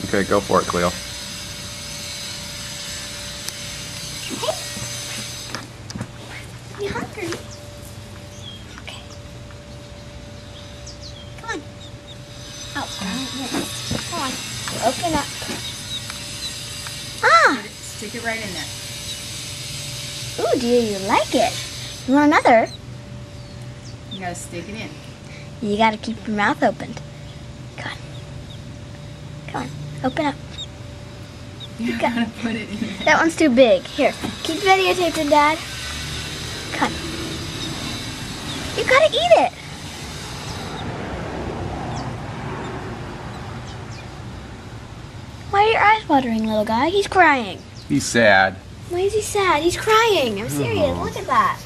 Okay, go for it, Cleo. Hey. You hungry? Okay. Come on. Oh, come on. Open up. Ah! Stick it right in there. Ooh, do you like it? You want another? You gotta stick it in. You gotta keep your mouth opened. Come on. Come on. Open up. You gotta put it in there. That one's too big. Here, keep videotaping, Dad. Come on. You gotta eat it. Why are your eyes watering, little guy? He's crying. He's sad. Why is he sad? He's crying. I'm serious. Look at that.